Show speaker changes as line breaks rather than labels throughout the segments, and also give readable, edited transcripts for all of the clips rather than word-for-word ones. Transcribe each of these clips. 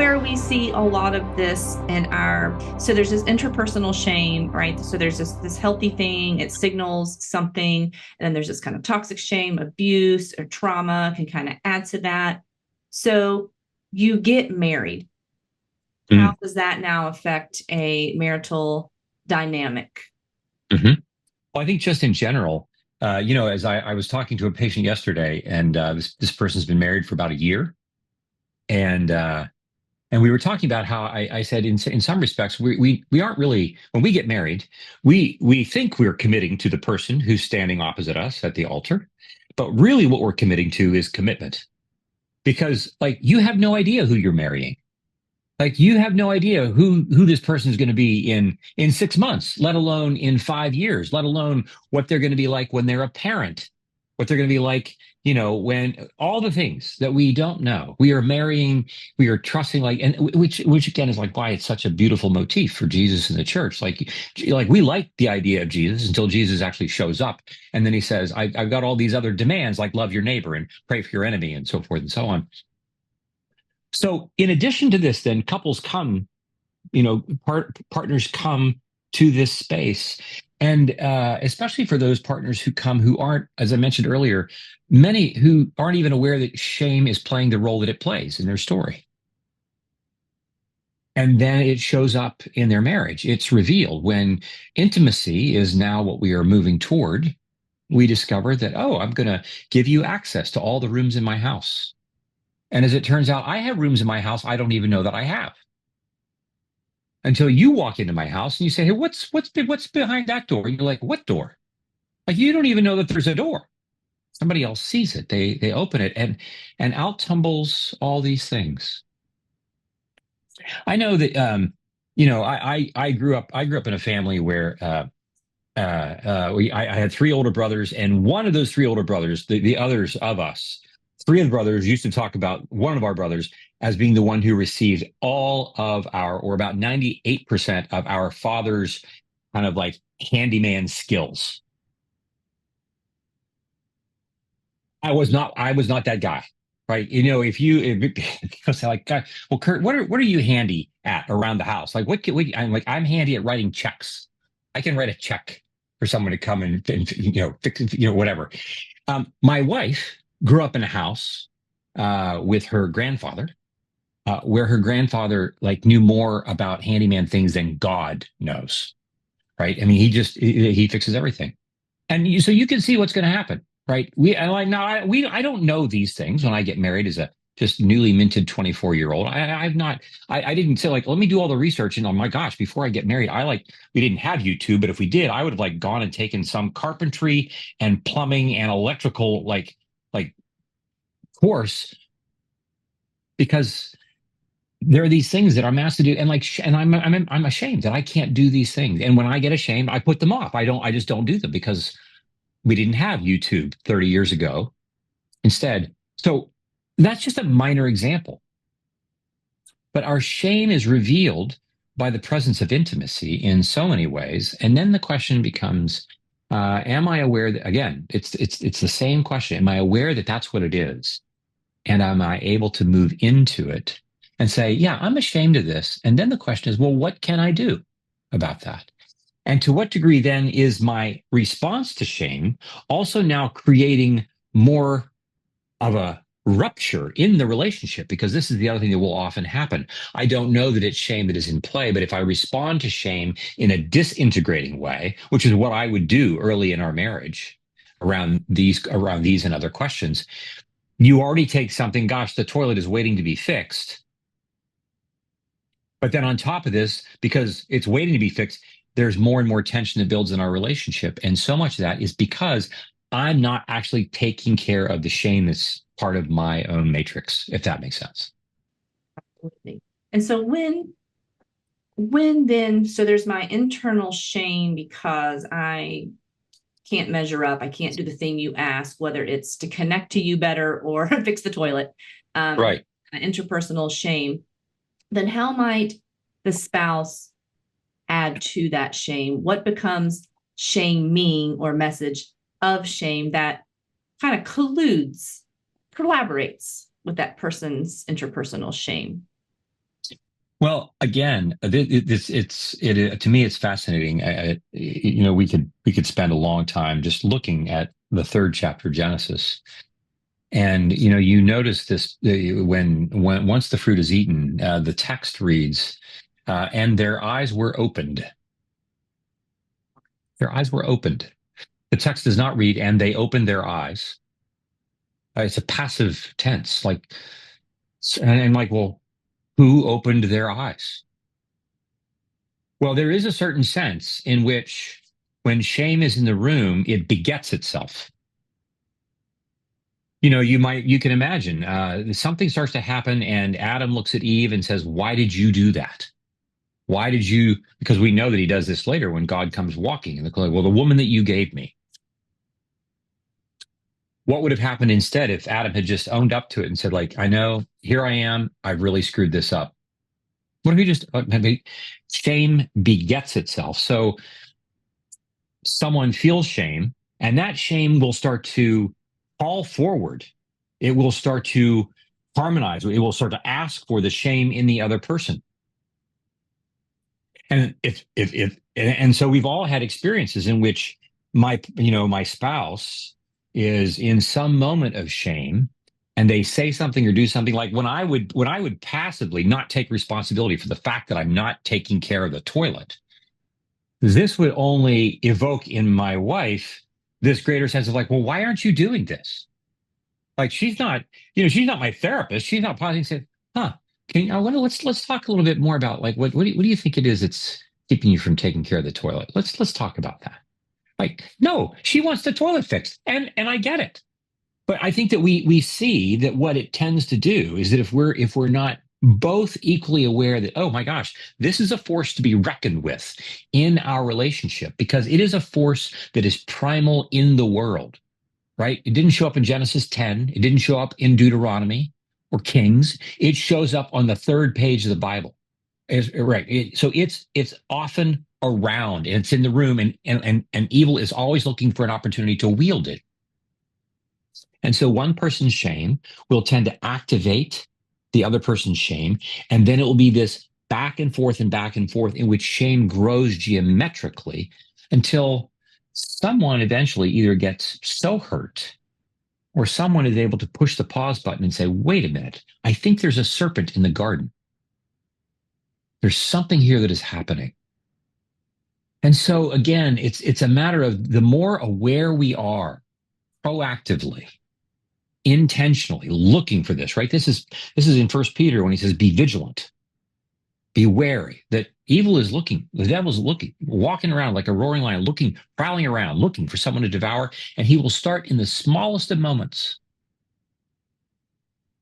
where we see a lot of this in so there's this interpersonal shame, right? So there's this healthy thing, it signals something, and then there's this kind of toxic shame, abuse or trauma can kind of add to that. So you get married. How does that now affect a marital dynamic?
Mm-hmm. Well, I think just in general, as I was talking to a patient yesterday, and this person's been married for about a year, and we were talking about how I said in some respects we aren't really, when we get married, we think we're committing to the person who's standing opposite us at the altar, but really what we're committing to is commitment, because like you have no idea who you're marrying. Like you have no idea who this person is going to be in 6 months, let alone in 5 years, let alone what they're going to be like when they're a parent, what they're going to be like, when all the things that we don't know. We are marrying, we are trusting, like, and which again is like why it's such a beautiful motif for Jesus in the church. Like we like the idea of Jesus until Jesus actually shows up, and then he says, I've got all these other demands like love your neighbor and pray for your enemy and so forth and so on. So in addition to this, then couples come, partners come to this space. And especially for those partners who come who aren't, as I mentioned earlier, many who aren't even aware that shame is playing the role that it plays in their story. And then it shows up in their marriage. It's revealed when intimacy is now what we are moving toward. We discover that, oh, I'm going to give you access to all the rooms in my house. And as it turns out, I have rooms in my house I don't even know that I have. Until you walk into my house and you say, hey, what's behind that door? And you're like, what door? Like you don't even know that there's a door. Somebody else sees it. They open it, and out tumbles all these things. I know that I grew up in a family where I had three older brothers, and one of those three older brothers, the others of us, three of the brothers used to talk about one of our brothers as being the one who received all of or about 98% of our father's kind of like handyman skills. I was not that guy, right? If you say like, well, Curt, what are you handy at around the house? Like, I'm handy at writing checks. I can write a check for someone to come and fix, whatever. My wife grew up in a house with her grandfather, where her grandfather like knew more about handyman things than God knows, right? I mean, he fixes everything, and so you can see what's going to happen, right? I don't know these things when I get married as a just newly minted 24-year-old. I didn't say like, let me do all the research. And oh my gosh, before I get married, we didn't have YouTube, but if we did, I would have like gone and taken some carpentry and plumbing and electrical like course, because there are these things that I'm asked to do, and I'm ashamed that I can't do these things. And when I get ashamed, I put them off. I just don't do them because we didn't have YouTube 30 years ago instead. So that's just a minor example. But our shame is revealed by the presence of intimacy in so many ways. And then the question becomes, am I aware that, again, it's the same question. Am I aware that that's what it is? And am I able to move into it and say, yeah, I'm ashamed of this? And then the question is, well, what can I do about that? And to what degree then is my response to shame also now creating more of a rupture in the relationship? Because this is the other thing that will often happen. I don't know that it's shame that is in play, but if I respond to shame in a disintegrating way, which is what I would do early in our marriage around these and other questions, you already take something, gosh, the toilet is waiting to be fixed. But then on top of this, because it's waiting to be fixed, there's more and more tension that builds in our relationship. And so much of that is because I'm not actually taking care of the shame that's part of my own matrix, if that makes sense.
Absolutely. And so when then, so there's my internal shame because I can't measure up. I can't do the thing you ask, whether it's to connect to you better or fix the toilet.
Right.
Interpersonal shame. Then how might the spouse add to that shame? What becomes shaming or message of shame that kind of collaborates with that person's interpersonal shame?
Well, again, to me, it's fascinating. We could spend a long time just looking at the third chapter of Genesis, and you notice this when once the fruit is eaten, the text reads, "And their eyes were opened." Their eyes were opened. The text does not read, "And they opened their eyes." It's a passive tense, and like, well, who opened their eyes? Well, there is a certain sense in which when shame is in the room, it begets itself. You can imagine something starts to happen and Adam looks at Eve and says, "Why did you do that? Why did you?" Because we know that he does this later when God comes walking in the cloud. Well, the woman that you gave me. What would have happened instead if Adam had just owned up to it and said, like, "I know, here I am. I've really screwed this up." What if he just, shame begets itself. So someone feels shame, and that shame will start to fall forward. It will start to harmonize. It will start to ask for the shame in the other person. And and so we've all had experiences in which my spouse is in some moment of shame, and they say something or do something, like when I would passively not take responsibility for the fact that I'm not taking care of the toilet. This would only evoke in my wife this greater sense of like, well, why aren't you doing this? Like, she's not my therapist. She's not pausing and saying, huh, let's talk a little bit more about, like, what do you think it is that's keeping you from taking care of the toilet? Let's talk about that. Like, no, she wants the toilet fixed. And I get it. But I think that we see that what it tends to do is that if we're not both equally aware that, oh my gosh, this is a force to be reckoned with in our relationship, because it is a force that is primal in the world, right? It didn't show up in Genesis 10. It didn't show up in Deuteronomy or Kings. It shows up on the third page of the Bible. So it's often around, and it's in the room, and evil is always looking for an opportunity to wield it. And so one person's shame will tend to activate the other person's shame. And then it will be this back and forth in which shame grows geometrically until someone eventually either gets so hurt or someone is able to push the pause button and say, wait a minute, I think there's a serpent in the garden. There's something here that is happening. And so again, it's a matter of the more aware we are proactively, intentionally looking for this, right? This is in First Peter when he says, be vigilant, be wary, that evil is looking, the devil's looking, walking around like a roaring lion, looking, prowling around, looking for someone to devour, and he will start in the smallest of moments.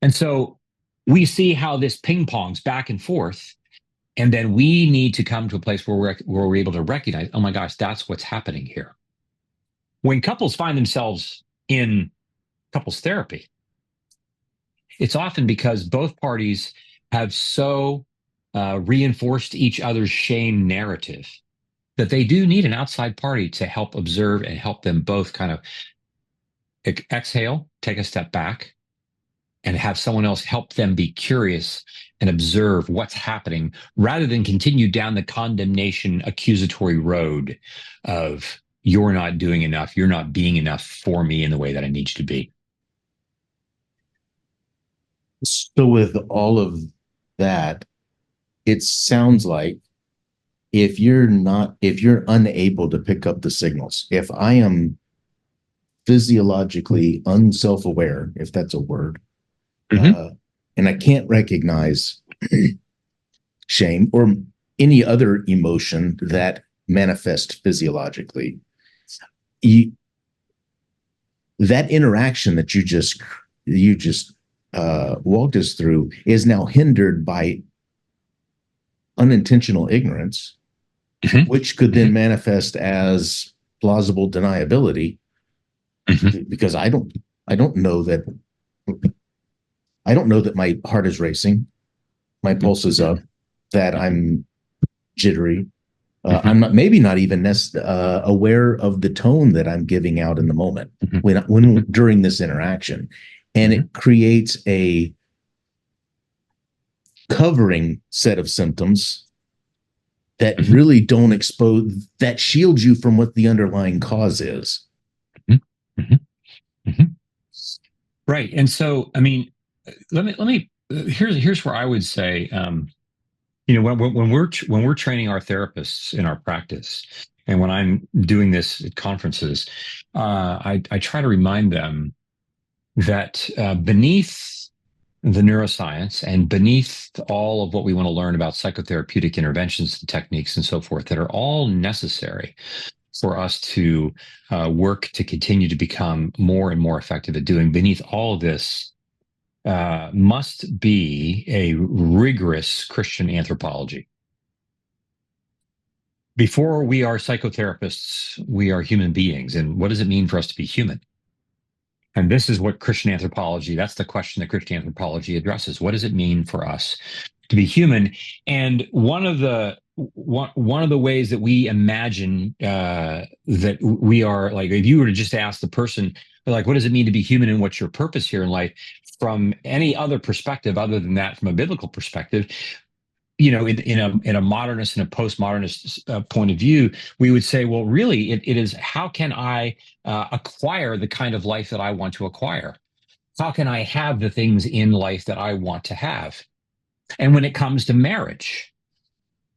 And so we see how this ping pongs back and forth, and then we need to come to a place where we're able to recognize, oh my gosh, that's what's happening here. When couples find themselves in couples therapy, it's often because both parties have so reinforced each other's shame narrative that they do need an outside party to help observe and help them both kind of exhale, take a step back, and have someone else help them be curious and observe what's happening, rather than continue down the condemnation, accusatory road of, you're not doing enough, you're not being enough for me in the way that I need you to be.
So with all of that, it sounds like if you're unable to pick up the signals, if I am physiologically unself-aware, if that's a word, and I can't recognize shame or any other emotion that manifests physiologically, that interaction that you just walked us through is now hindered by unintentional ignorance, which could then manifest as plausible deniability, because I don't know that my heart is racing, my pulse is up, that I'm jittery. I'm not even aware of the tone that I'm giving out in the moment when during this interaction, and it creates a covering set of symptoms that really don't expose, that shield you from what the underlying cause is.
Mm-hmm. Mm-hmm. Mm-hmm. Right. And so, I mean, let me here's where I would say, when we're training our therapists in our practice, and when I'm doing this at conferences, I try to remind them that beneath the neuroscience and beneath all of what we want to learn about psychotherapeutic interventions and techniques and so forth that are all necessary for us to work to continue to become more and more effective at doing, beneath all of this must be a rigorous Christian anthropology. Before we are psychotherapists, we are human beings. And what does it mean for us to be human? And this is what Christian anthropology, that's the question that Christian anthropology addresses. What does it mean for us to be human? And one of the ways that we imagine that we are, like, if you were to just ask the person, like, what does it mean to be human and what's your purpose here in life, from any other perspective other than that, from a biblical perspective, in a modernist and a postmodernist point of view, we would say, well, really, it is, how can I acquire the kind of life that I want to acquire? How can I have the things in life that I want to have? And when it comes to marriage,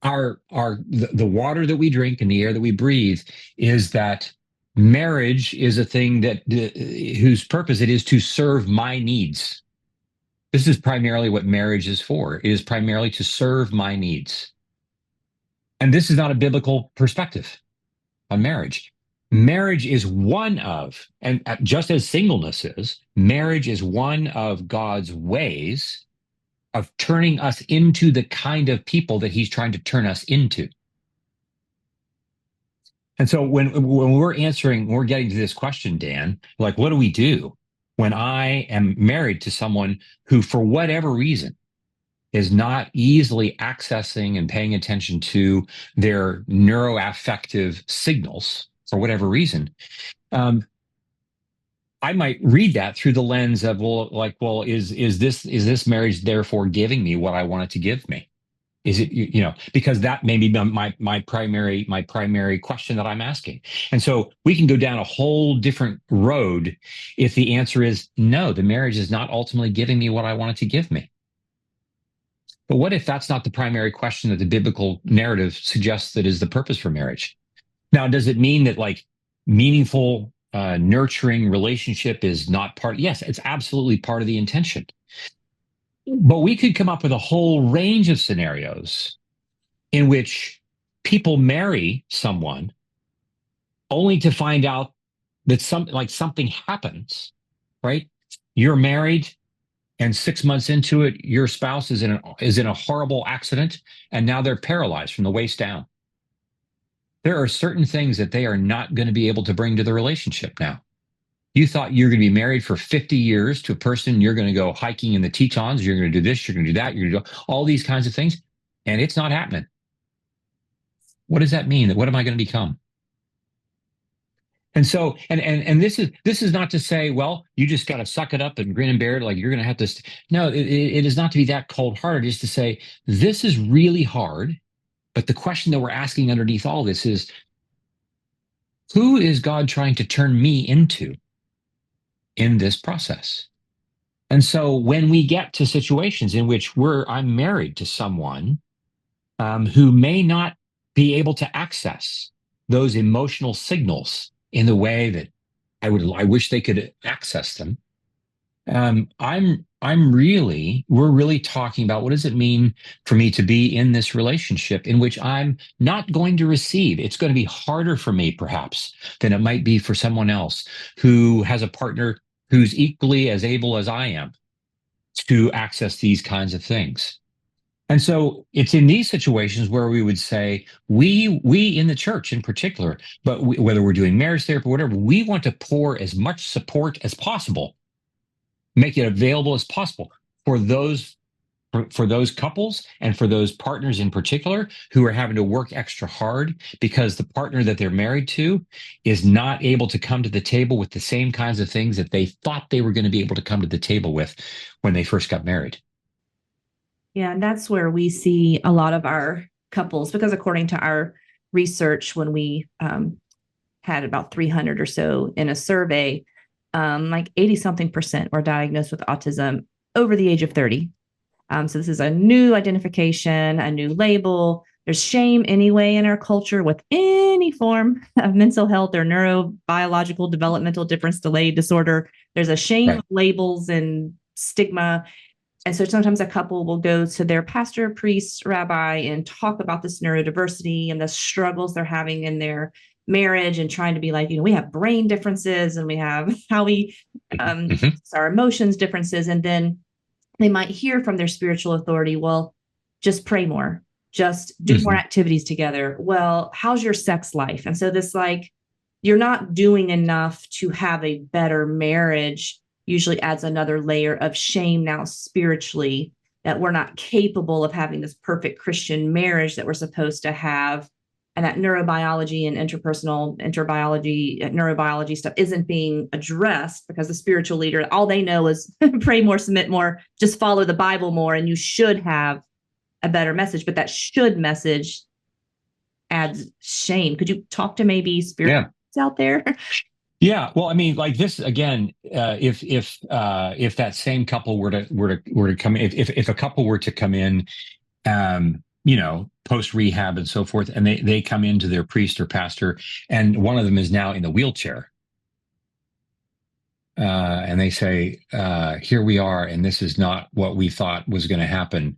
the water that we drink and the air that we breathe is that marriage is a thing that whose purpose it is to serve my needs. This is primarily what marriage is for. It is primarily to serve my needs. And this is not a biblical perspective on marriage. Marriage is one of, and just as singleness is, marriage is one of God's ways of turning us into the kind of people that he's trying to turn us into. And so when we're getting to this question, Dan, like, what do we do when I am married to someone who, for whatever reason, is not easily accessing and paying attention to their neuroaffective signals for whatever reason? I might read that through the lens of, is this marriage therefore giving me what I want it to give me? Is it, because that may be my primary question that I'm asking. And so we can go down a whole different road if the answer is no, the marriage is not ultimately giving me what I want it to give me. But what if that's not the primary question that the biblical narrative suggests that is the purpose for marriage? Now, does it mean that, like, meaningful, nurturing relationship is not part? Yes, it's absolutely part of the intention. But we could come up with a whole range of scenarios in which people marry someone only to find out that something happens, right? You're married, and 6 months into it, your spouse is in a horrible accident, and now they're paralyzed from the waist down. There are certain things that they are not going to be able to bring to the relationship now. You thought you're going to be married for 50 years to a person, you're going to go hiking in the Tetons, you're going to do this, you're going to do that, you're going to do all these kinds of things, and it's not happening. What does that mean? What am I going to become? And so, and this is not to say, well, you just got to suck it up and grin and bear it, like you're going to have to. No, it is not to be that cold-hearted. It's to say, this is really hard, but the question that we're asking underneath all this is, who is God trying to turn me into in this process? And so when we get to situations in which I'm married to someone who may not be able to access those emotional signals in the way that I wish they could access them, we're really talking about, what does it mean for me to be in this relationship in which I'm not going to receive? It's going to be harder for me, perhaps, than it might be for someone else who has a partner who's equally as able as I am to access these kinds of things. And so it's in these situations where we would say, we in the church in particular, but whether we're doing marriage therapy or whatever, we want to pour as much support as possible, make it available as possible for those couples and for those partners in particular who are having to work extra hard because the partner that they're married to is not able to come to the table with the same kinds of things that they thought they were going to be able to come to the table with when they first got married.
Yeah, and that's where we see a lot of our couples, because according to our research, when we had about 300 or so in a survey, like 80 something percent were diagnosed with autism over the age of 30. So this is a new identification, a new label. There's shame anyway in our culture with any form of mental health or neurobiological developmental difference delayed disorder. There's a shame
Right.
of labels and stigma. And so sometimes a couple will go to their pastor, priest, rabbi, and talk about this neurodiversity and the struggles they're having in their marriage, and trying to be like, we have brain differences, and we have how we
Mhm.
our emotions differences. And then they might hear from their spiritual authority, well, just pray more, just do more
Mhm.
activities together. Well, how's your sex life? And so this, like, you're not doing enough to have a better marriage, usually adds another layer of shame now spiritually, that we're not capable of having this perfect Christian marriage that we're supposed to have. And that neurobiology and neurobiology stuff isn't being addressed, because the spiritual leader, all they know is pray more, submit more, just follow the Bible more, and you should have a better message. But that should message adds shame. Could you talk to maybe spiritual out there?
Yeah, well, I mean, like this again. If that same couple were to come, if a couple were to come in, post rehab and so forth, and they come into their priest or pastor, and one of them is now in the wheelchair, and they say, "Here we are, and this is not what we thought was going to happen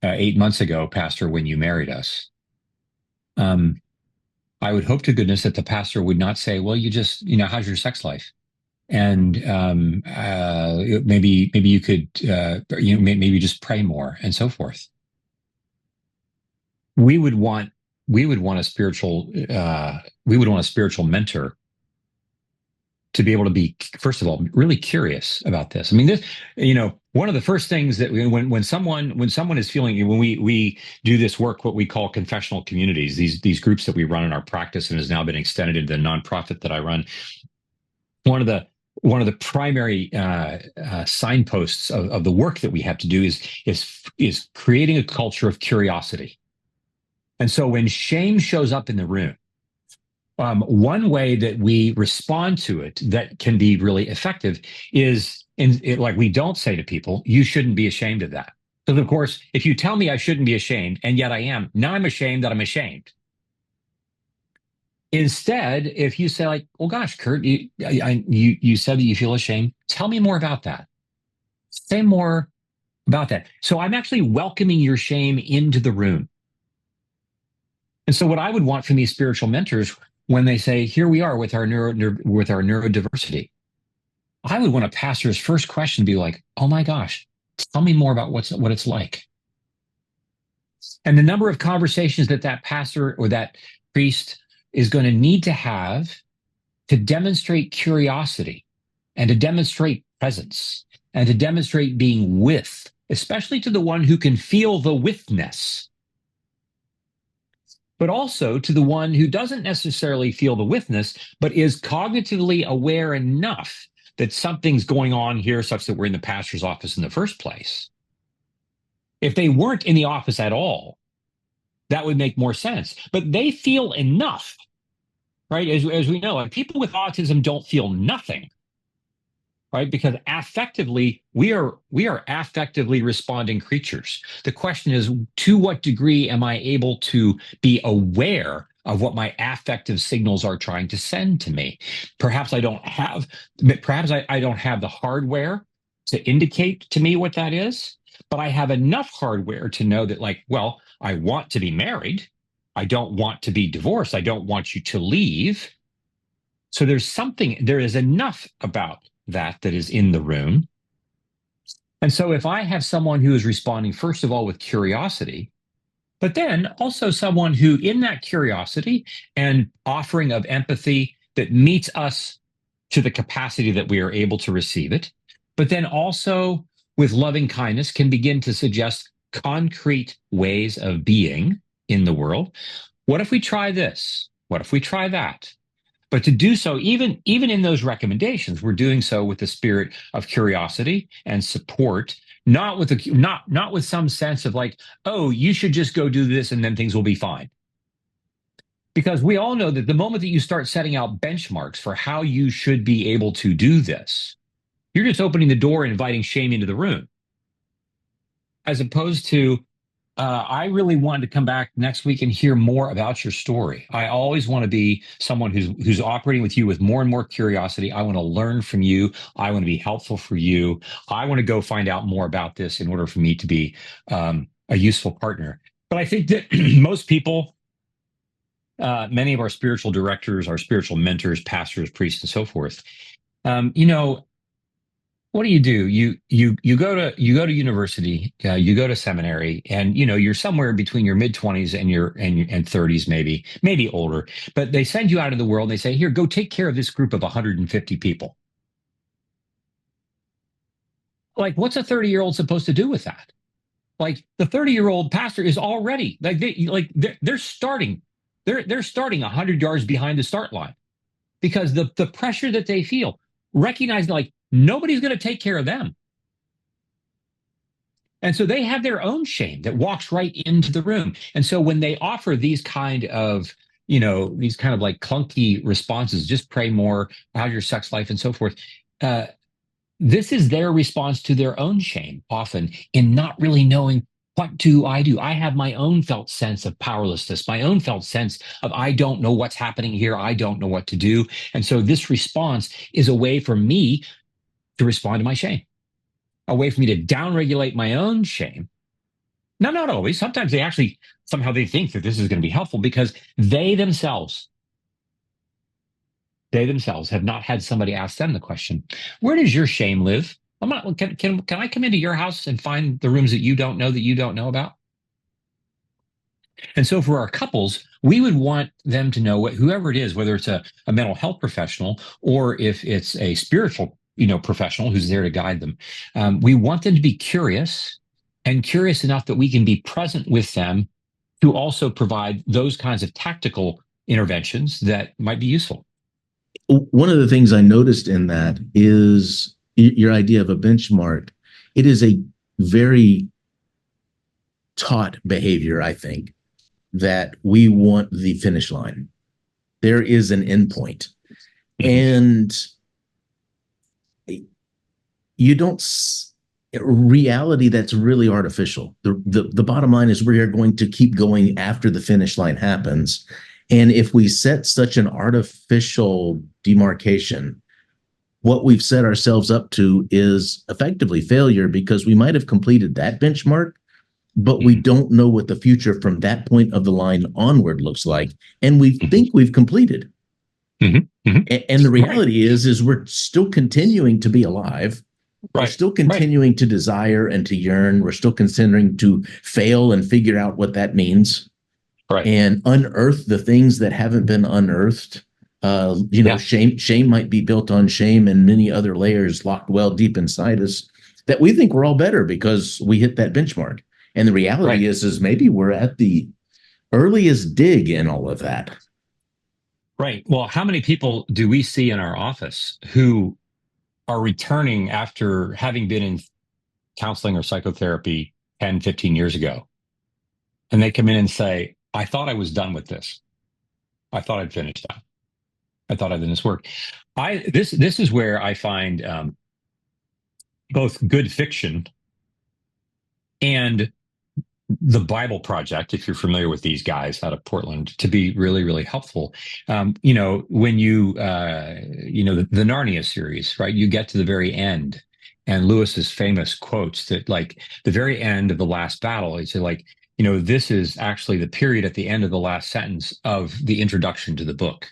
8 months ago, Pastor, when you married us." I would hope to goodness that the pastor would not say, "Well, you just, how's your sex life?" And maybe you could, maybe just pray more and so forth. We would want a spiritual mentor to be able to be, first of all, really curious about this. I mean, this, one of the first things that when someone is feeling, when we do this work, what we call confessional communities, these groups that we run in our practice and has now been extended into the nonprofit that I run. One of the primary signposts of the work that we have to do is creating a culture of curiosity. And so when shame shows up in the room, one way that we respond to it that can be really effective is like, we don't say to people, "You shouldn't be ashamed of that." Because of course, if you tell me I shouldn't be ashamed, and yet I am, now I'm ashamed that I'm ashamed. Instead, if you say, like, "Well, gosh, Curt, you said that you feel ashamed. Tell me more about that. Say more about that." So I'm actually welcoming your shame into the room. And so what I would want from these spiritual mentors, when they say, "Here we are with our neurodiversity," I would want a pastor's first question to be like, "Oh my gosh, tell me more about what it's like." And the number of conversations that pastor or that priest is going to need to have to demonstrate curiosity and to demonstrate presence and to demonstrate being with, especially to the one who can feel the withness, but also to the one who doesn't necessarily feel the withness, but is cognitively aware enough that something's going on here such that we're in the pastor's office in the first place. If they weren't in the office at all, that would make more sense. But they feel enough, right? As we know, like, people with autism don't feel nothing, right? Because affectively, we are affectively responding creatures. The question is, to what degree am I able to be aware of what my affective signals are trying to send to me? Perhaps I don't have the hardware to indicate to me what that is, but I have enough hardware to know that, like, well, I want to be married. I don't want to be divorced. I don't want you to leave. So there is enough about that is in the room. And so if I have someone who is responding, first of all, with curiosity, but then also someone who, in that curiosity and offering of empathy that meets us to the capacity that we are able to receive it, but then also with loving kindness can begin to suggest concrete ways of being in the world. What if we try this? What if we try that? But to do so, even in those recommendations, we're doing so with the spirit of curiosity and support not with not with some sense of like, oh, you should just go do this and then things will be fine. Because we all know that the moment that you start setting out benchmarks for how you should be able to do this, you're just opening the door and inviting shame into the room. As opposed to, I really wanted to come back next week and hear more about your story. I always want to be someone who's operating with you with more and more curiosity. I want to learn from you. I want to be helpful for you. I want to go find out more about this in order for me to be a useful partner. But I think that most people, many of our spiritual directors, our spiritual mentors, pastors, priests, and so forth, what do? You go to university, you go to seminary, and you're somewhere between your mid-20s and your 30s, maybe older. But they send you out in the world. And they say, "Here, go take care of this group of 150 people." Like, what's a 30-year-old supposed to do with that? Like, the 30-year-old pastor is already they're starting 100 yards behind the start line because the pressure that they feel, recognizing like nobody's going to take care of them. And so they have their own shame that walks right into the room. And so when they offer these kind of like clunky responses, just pray more, how's your sex life and so forth, this is their response to their own shame, often in not really knowing, what do? I have my own felt sense of powerlessness, my own felt sense of I don't know what's happening here. I don't know what to do. And so this response is a way for me to respond to my shame, a way for me to downregulate my own shame. No, not always. Sometimes somehow they think that this is going to be helpful because they themselves have not had somebody ask them the question, where does your shame live? Can I come into your house and find the rooms that you don't know about? And so for our couples, we would want them to know whoever it is, whether it's a mental health professional or if it's a spiritual professional who's there to guide them. We want them to be curious enough that we can be present with them to also provide those kinds of tactical interventions that might be useful.
One of the things I noticed in that is your idea of a benchmark. It is a very taught behavior, I think, that we want the finish line. There is an endpoint. And you don't reality that's really artificial. The bottom line is we are going to keep going after the finish line happens. And if we set such an artificial demarcation, what we've set ourselves up to is effectively failure because we might have completed that benchmark, but we don't know what the future from that point of the line onward looks like. And we think we've completed. And the reality is we're still continuing to be alive. We're still continuing to desire and to yearn. We're still considering to fail and figure out what that means. And unearth the things that haven't been unearthed. Shame might be built on shame and many other layers locked well deep inside us that we think we're all better because we hit that benchmark. And the reality is maybe we're at the earliest dig in all of that.
Right. Well, how many people do we see in our office who are returning after having been in counseling or psychotherapy 10, 15 years ago? And they come in and say, I thought I was done with this. I thought I'd finished that. I thought I'd done this work. This is where I find both good fiction and the Bible Project, if you're familiar with these guys out of Portland, to be really, really helpful. When you, the Narnia series, right? You get to the very end, and Lewis's famous quotes that, like, the very end of the last battle, it's like, this is actually the period at the end of the last sentence of the introduction to the book.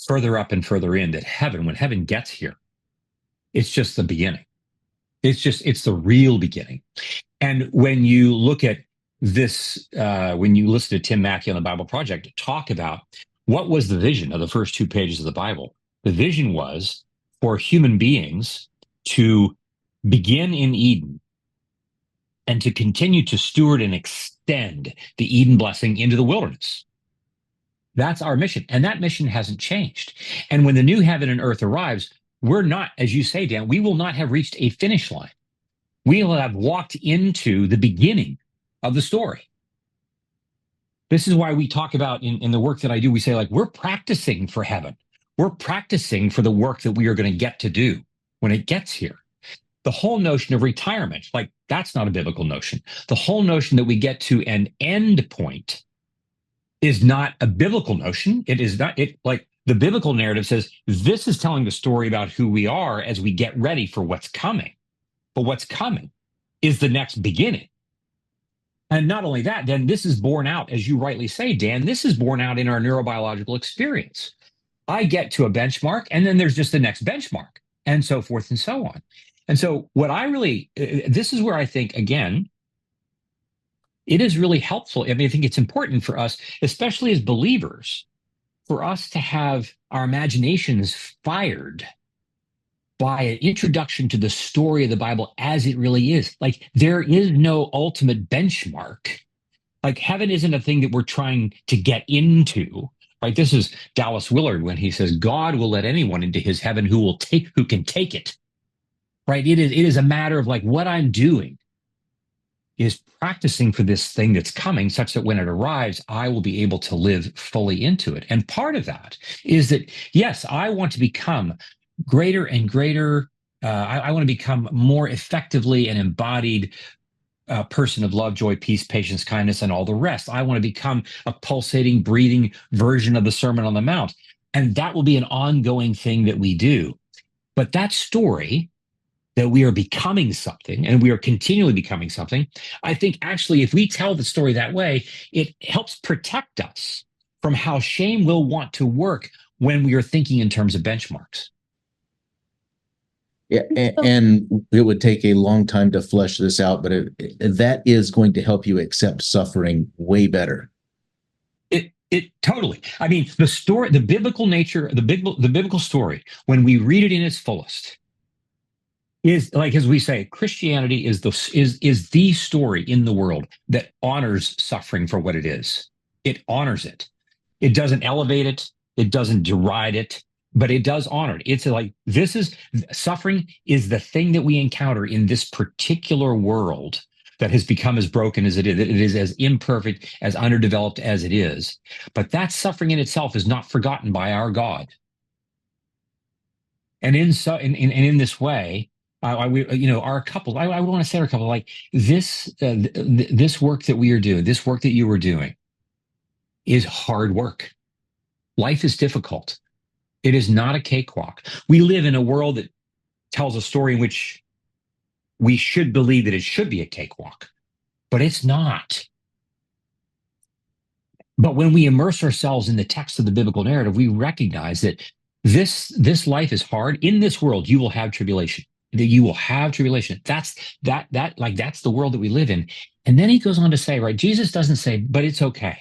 Further up and further in, that when heaven gets here, it's just the beginning. It's the real beginning. And when you look at this, when you listen to Tim Mackey on the Bible Project talk about what was the vision of the first 2 pages of the Bible, the vision was for human beings to begin in Eden and to continue to steward and extend the Eden blessing into the wilderness. That's our mission. And that mission hasn't changed. And when the new heaven and earth arrives, we're not, as you say, Dan, we will not have reached a finish line. We'll have walked into the beginning of the story. This is why we talk about in the work that I do, we say, like, we're practicing for heaven. We're practicing for the work that we are going to get to do when it gets here. The whole notion of retirement, like, that's not a biblical notion. The whole notion that we get to an end point is not a biblical notion. It is not, it like the biblical narrative says, this is telling the story about who we are as we get ready for what's coming. But what's coming is the next beginning. And not only that, then this is borne out, as you rightly say, Dan, this is borne out in our neurobiological experience. I get to a benchmark, and then there's just the next benchmark, and so forth and so on. And so what I really, this is where I think, again, it is really helpful. I mean, I think it's important for us, especially as believers, for us to have our imaginations fired by an introduction to the story of the Bible as it really is. Like, there is no ultimate benchmark. Like, heaven isn't a thing that we're trying to get into, right? This is Dallas Willard when he says, God will let anyone into his heaven who can take it, right? It is a matter of, like, what I'm doing is practicing for this thing that's coming, such that when it arrives, I will be able to live fully into it. And part of that is that, yes, I want to become greater and greater. I want to become more effectively an embodied person of love, joy, peace, patience, kindness, and all the rest. I want to become a pulsating, breathing version of the Sermon on the Mount. And that will be an ongoing thing that we do. But that story, that we are becoming something and we are continually becoming something, I think actually, if we tell the story that way, it helps protect us from how shame will want to work when we are thinking in terms of benchmarks.
Yeah, and it would take a long time to flesh this out, but that is going to help you accept suffering way better.
It totally. I mean, the story, the biblical nature, the biblical story, when we read it in its fullest, is, like, as we say, Christianity is the story in the world that honors suffering for what it is. It honors it. It doesn't elevate it. It doesn't deride it, but it does honor it. It's like, suffering is the thing that we encounter in this particular world that has become as broken as it is. It is as imperfect, as underdeveloped as it is. But that suffering in itself is not forgotten by our God. And in this way, our couple, I want to say our couple, like, this work that we are doing, this work that you were doing, is hard work. Life is difficult. It is not a cakewalk. We live in a world that tells a story in which we should believe that it should be a cakewalk, but it's not. But when we immerse ourselves in the text of the biblical narrative, we recognize that this life is hard. In this world, you will have tribulation. That you will have tribulation. That's the world that we live in. And then he goes on to say, right, Jesus doesn't say, but it's okay.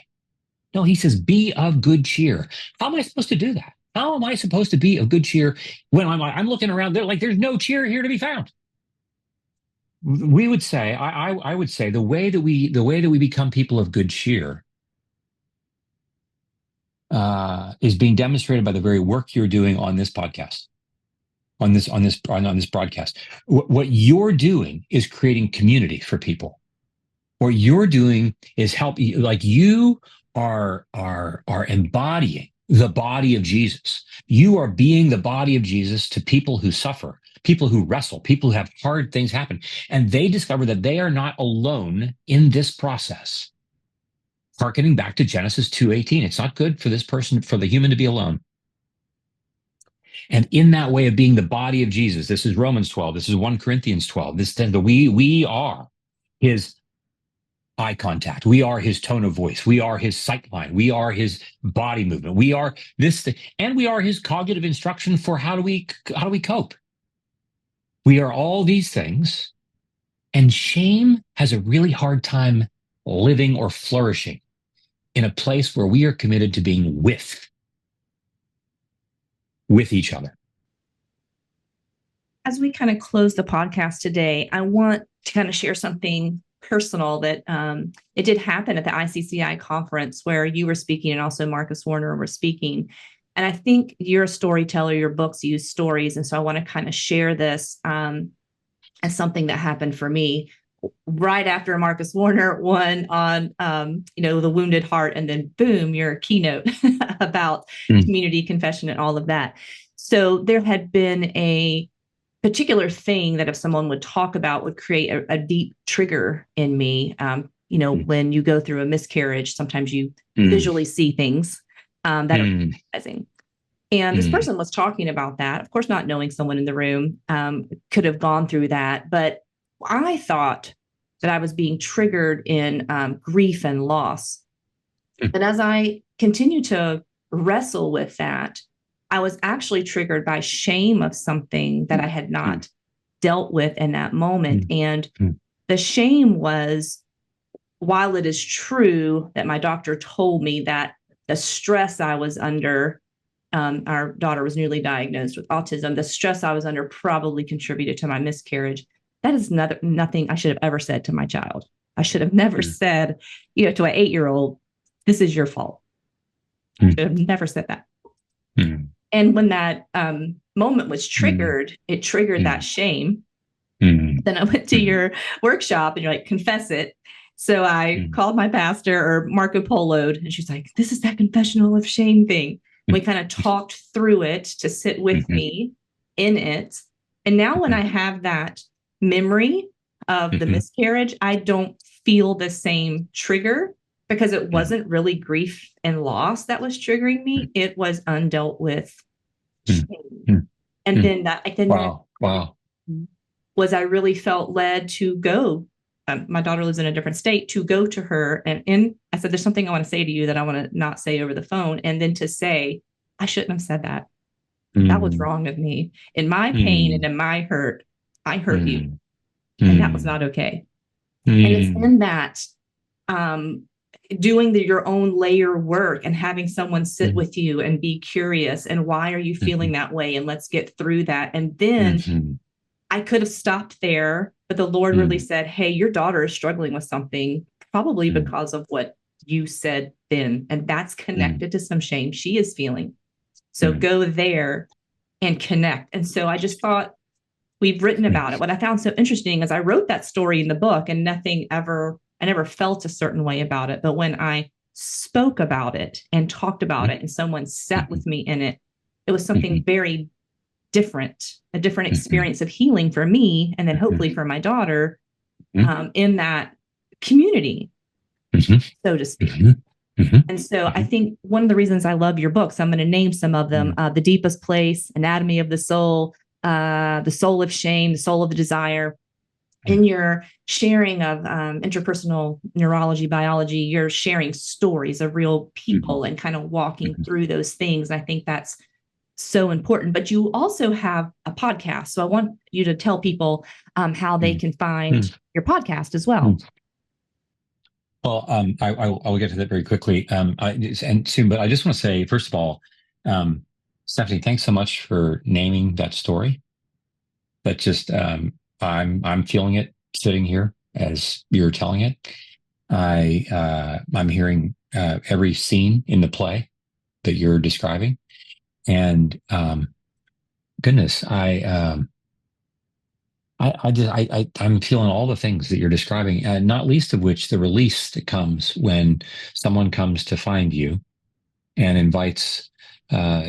No, he says, be of good cheer. How am I supposed to do that? How am I supposed to be of good cheer when I'm looking around there like there's no cheer here to be found? We would say, I would say, the way that we become people of good cheer is being demonstrated by the very work you're doing on this podcast, on this broadcast. What you're doing is creating community for people. What you're doing is like, you are embodying the body of Jesus. You are being the body of Jesus to people who suffer, people who wrestle, people who have hard things happen, and they discover that they are not alone in this process. Harkening back to Genesis 2:18, it's not good for the human to be alone. And in that way of being the body of Jesus, this is Romans 12, this is 1 Corinthians 12, we are his eye contact, we are his tone of voice, we are his sight line, we are his body movement, we are this thing, and we are his cognitive instruction for how do we cope. We are all these things, and shame has a really hard time living or flourishing in a place where we are committed to being with each other.
As we kind of close the podcast today, I want to kind of share something personal that it did happen at the ICCI conference where you were speaking and also Marcus Warner were speaking. And I think you're a storyteller, your books use stories. And so I want to kind of share this. as something that happened for me right after Marcus Warner won on, the Wounded Heart, and then boom, your keynote about community confession and all of that. So there had been a particular thing that if someone would talk about would create a deep trigger in me. When you go through a miscarriage, sometimes you visually see things that are traumatizing. And this person was talking about that, of course, not knowing someone in the room could have gone through that. But I thought that I was being triggered in grief and loss. And as I continued to wrestle with that, I was actually triggered by shame of something that I had not dealt with in that moment. And the shame was, while it is true that my doctor told me that the stress I was under, our daughter was newly diagnosed with autism, the stress I was under probably contributed to my miscarriage. That is nothing I should have ever said to my child. I should have never said, to an 8-year-old, this is your fault. I should have never said that. And when that moment was triggered, it triggered that shame. Then I went to your workshop and you're like, confess it. So I called my pastor, or Marco Polo'd, and she's like, this is that confessional of shame thing. We kind of talked through it to sit with me in it. And now when I have that memory of the miscarriage, I don't feel the same trigger, because it wasn't really grief and loss that was triggering me. It was undealt with shame. And then that was, I really felt led to go. My daughter lives in a different state, to go to her. And I said, there's something I want to say to you that I want to not say over the phone. And then to say, I shouldn't have said that. That was wrong of me. In my pain and in my hurt, I hurt you. And that was not okay. And it's in that, doing your own layer work and having someone sit with you and be curious. And why are you feeling that way? And let's get through that. And then I could have stopped there, but the Lord really said, hey, your daughter is struggling with something, probably because of what you said then. And that's connected to some shame she is feeling. So go there and connect. And so I just thought, we've written about it. What I found so interesting is I wrote that story in the book, and I never felt a certain way about it. But when I spoke about it and talked about it and someone sat with me in it, it was something very different, a different experience of healing for me, and then hopefully for my daughter, in that community, so to speak. And so I think one of the reasons I love your books, I'm going to name some of them, The Deepest Place, Anatomy of the Soul, The Soul of Shame, The Soul of the Desire. In your sharing of interpersonal neurology, biology, you're sharing stories of real people and kind of walking through those things. I think that's so important. But you also have a podcast. So I want you to tell people how they can find your podcast as well.
Well, I will get to that very quickly and soon. But I just want to say, first of all, Stephanie, thanks so much for naming that story. That just I'm feeling it sitting here as you're telling it. I'm hearing every scene in the play that you're describing, and goodness, I'm feeling all the things that you're describing, and not least of which the release that comes when someone comes to find you and invites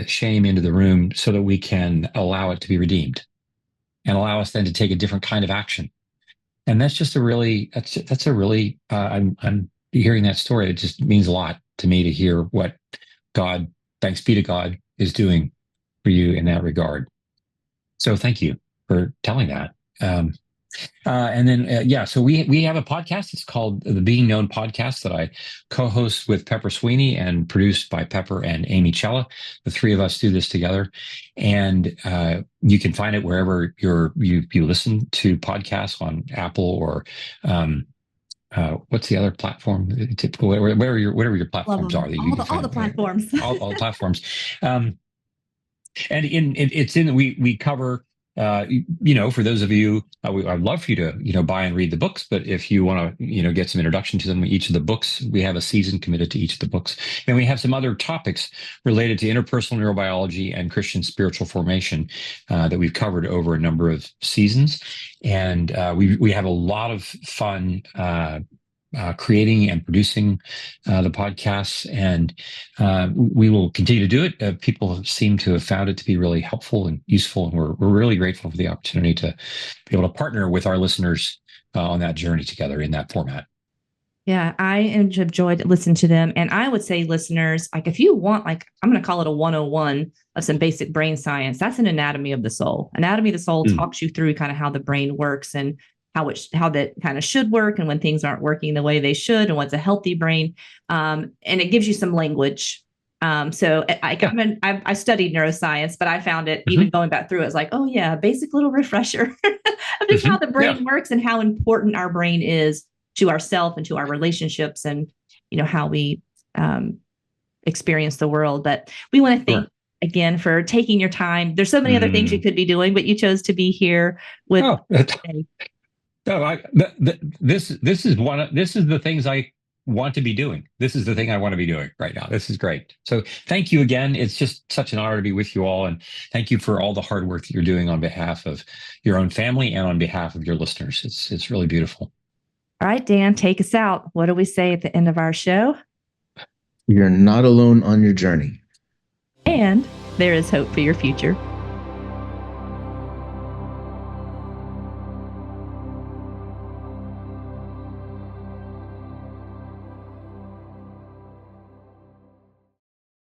shame into the room, so that we can allow it to be redeemed and allow us then to take a different kind of action. And that's just that's a really I'm hearing that story. It just means a lot to me to hear what God, thanks be to God, is doing for you in that regard. So thank you for telling that. And then, so we have a podcast. It's called the Being Known Podcast that I co-host with Pepper Sweeney and produced by Pepper and Amy Chella. The three of us do this together, and you can find it wherever you listen to podcasts, on Apple or what's the other platform? Typical, whatever your platforms are. That
all the platforms.
all the platforms. And it's in we cover for those of you, I'd love for you to, buy and read the books. But if you want to, get some introduction to them, each of the books, we have a season committed to each of the books. And we have some other topics related to interpersonal neurobiology and Christian spiritual formation that we've covered over a number of seasons. And we have a lot of fun creating and producing the podcasts, and we will continue to do it. People seem to have found it to be really helpful and useful, and we're really grateful for the opportunity to be able to partner with our listeners on that journey together in that format.
Yeah, I enjoyed listening to them. And I would say, listeners, like if you want, like I'm going to call it a 101 of some basic brain science, that's an anatomy of the soul. Anatomy of the soul talks you through kind of how the brain works and how that kind of should work, and when things aren't working the way they should, and what's a healthy brain. And it gives you some language. So I studied neuroscience, but I found it even going back through it, was like, oh yeah, basic little refresher of just how the brain works and how important our brain is to ourselves and to our relationships, and how we experience the world. But we want to thank again for taking your time. There's so many other things you could be doing, but you chose to be here with.
No, this is the things I want to be doing. This is the thing I want to be doing right now. This is great. So thank you again. It's just such an honor to be with you all, and thank you for all the hard work that you're doing on behalf of your own family and on behalf of your listeners. It's really beautiful.
All right, Dan, take us out. What do we say at the end of our show?
You're not alone on your journey.
And there is hope for your future.